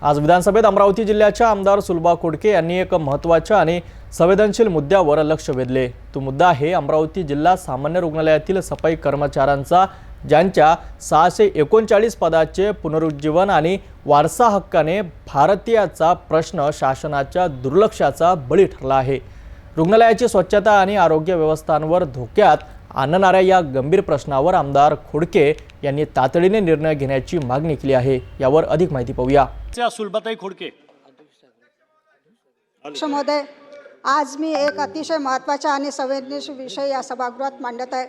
आज विधानसभेत अमरावती जिल्ह्याच्या आमदार सुलभा खोडके यांनी एक महत्त्वाच्या आणि संवेदनशील मुद्द्यावर लक्ष वेधले। तो मुद्दा आहे अमरावती जिल्हा सामान्य रुग्णालयातील सफाई कर्मचाऱ्यांचा ज्यांच्या 639 पदाचे पुनरुज्जीवन आणि वारसा हक्काने भारतीयाचा प्रश्न शासनाच्या दुर्लक्षाचा बळी ठरला आहे। रुग्णालयाची स्वच्छता आणि आरोग्य व्यवस्थांवर धोक्यात आणणाऱ्या या गंभीर प्रश्नावर आमदार खोडके यांनी तातडीने निर्णय घेण्याची मागणी केली आहे। यावर अधिक माहिती पाहूया। सुलभाताई खोडके महोदय, आज मी एक अतिशय महत्त्वाचा आणि संवेदनशील विषय या सभागृहात मांडत आहे।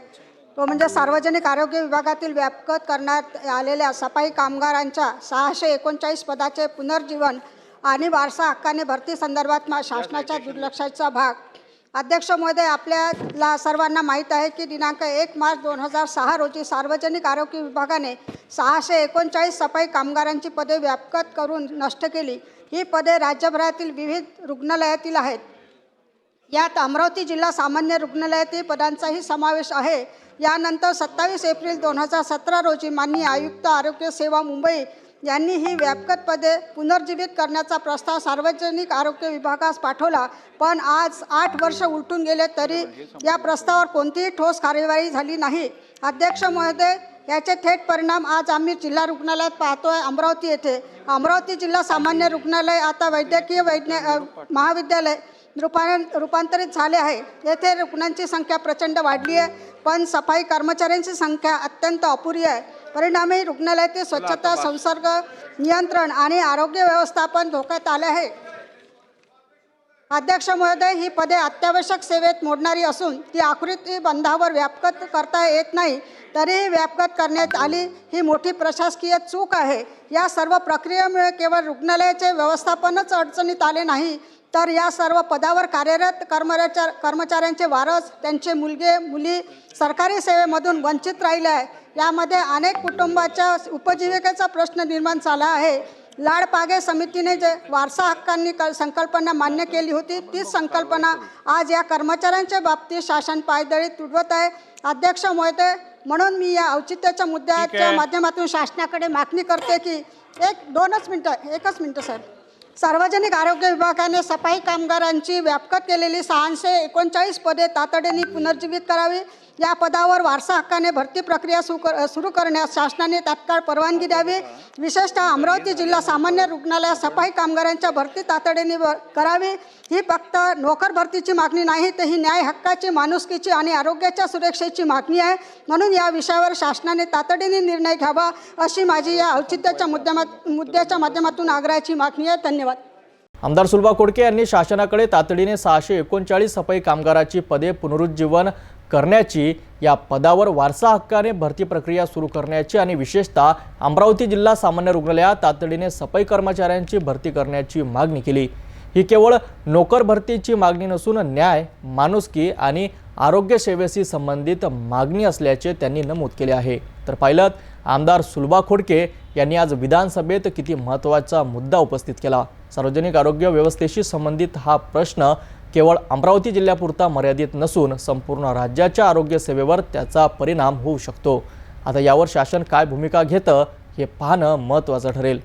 तो म्हणजे सार्वजनिक आरोग्य विभागातील व्यापक करण्यात आलेल्या सफाई कामगारांच्या 639 पदाचे पुनर्जीवन आणि वारसा हक्काने भरती संदर्भात शासनाच्या दुर्लक्षाचा भाग। अध्यक्ष महोदय, आपल्याला सर्वांना माहीत आहे की दिनांक 1 मार्च 2006 रोजी सार्वजनिक आरोग्य विभागाने 639 सफाई कामगारांची पदे व्यापक करून नष्ट केली। ही पदे राज्यभरातील विविध रुग्णालयातील आहेत। यात अमरावती जिल्हा सामान्य रुग्णालयातील पदांचाही समावेश आहे। यानंतर 27 एप्रिल 2017 रोजी माननीय आयुक्त आरोग्य सेवा मुंबई यांनी ही व्यापक पदे पुनर्जीवित करण्याचा प्रस्ताव सार्वजनिक आरोग्य विभागास पाठवला, पण आज 8 वर्ष उलटून गेले तरी या प्रस्तावावर कोणतीही ठोस कार्यवाही झाली नाही। अध्यक्ष महोदय, याचे थेट परिणाम आज आम्ही जिल्हा रुग्णालयात पाहतोय। अमरावती येथे अमरावती जिल्हा सामान्य रुग्णालय आता वैद्यकीय महाविद्यालय रूपांतरित झाले आहे। येथे रुग्णांची संख्या प्रचंड वाढली आहे, पण सफाई कर्मचाऱ्यांची संख्या अत्यंत अपुरी आहे। परिणामी रुग्णालयातील स्वच्छता, संसर्ग नियंत्रण आणि आरोग्य व्यवस्थापन धोक्यात आले आहे। अध्यक्ष महोदय, ही पदे अत्यावश्यक सेवेत मोडणारी असून ती आकृती बंधावर व्यापक करता येत नाही, तरीही व्यापक करण्यात आली ही मोठी प्रशासकीय चूक आहे। या सर्व प्रक्रियेमुळे केवळ रुग्णालयाचे व्यवस्थापनच अडचणीत आले नाही, तर या सर्व पदावर कार्यरत कर्मचाऱ्यांचे वारस, त्यांचे मुलगे मुली सरकारी सेवेमधून वंचित राहिले आहे। यामध्ये अनेक कुटुंबाच्या उपजीविकेचा प्रश्न निर्माण झाला आहे। लाडपागे समितीने जे वारसा हक्कांनी संकल्पना मान्य केली होती, तीच संकल्पना आज या कर्मचाऱ्यांच्या बाबतीत शासन पायदळी तुडवत आहे। अध्यक्ष महोदय, म्हणून मी या औचित्याच्या मुद्द्याच्या माध्यमातून शासनाकडे मागणी करते की एकच मिनिट सर, सार्वजनिक आरोग्य विभागाने सफाई कामगारांची व्यापक केलेली 639 पदे तातडीने पुनर्जीवित करावी। या पदावर वारसा हक्काने भरती प्रक्रिया सुरू करण्यास शासनाने तात्काळ परवानगी द्यावी। विशेषतः अमरावती जिल्हा सामान्य रुग्णालयात सफाई कामगारांच्या भरती तातडीने करावी। ही फक्त नोकर भरतीची मागणी नाही, तर ही न्याय हक्काची, माणुसकीची आणि आरोग्याच्या सुरक्षेची मागणी आहे। म्हणून या विषयावर शासनाने तातडीने निर्णय घ्यावा, अशी माझी या औचित्याच्या मुद्द्याच्या माध्यमातून आग्रहाची मागणी आहे। धन्यवाद। आमदार सुलभा खोडके यांनी शासनाकडे तातडीने 639 सफाई कामगाराची पदे पुनरुज्जीवन करण्याची, या पदावर वारसा हक्काने भरती प्रक्रिया सुरू करण्याची आणि विशेषतः अमरावती जिल्हा सामान्य रुग्णालयात तातडीने सफाई कर्मचाऱ्यांची भरती करण्याची मागणी केली। ही केवळ नोकर भरतीची मागणी नसून न्याय, माणुसकी आणि आरोग्य सेवेशी संबंधित मागणी असल्याचे त्यांनी नमूद केले आहे। तर पाहिलं, आमदार सुलभा खोडके यांनी आज विधानसभेत किती महत्त्वाचा मुद्दा उपस्थित केला। सार्वजनिक आरोग्य व्यवस्थेशी संबंधित हा प्रश्न केवळ अमरावती जिल्ह्यापुरता मर्यादित नसून संपूर्ण राज्याच्या आरोग्य सेवेवर त्याचा परिणाम होऊ शकतो। आता यावर शासन काय भूमिका घेतं हे पाहणं महत्त्वाचं ठरेल।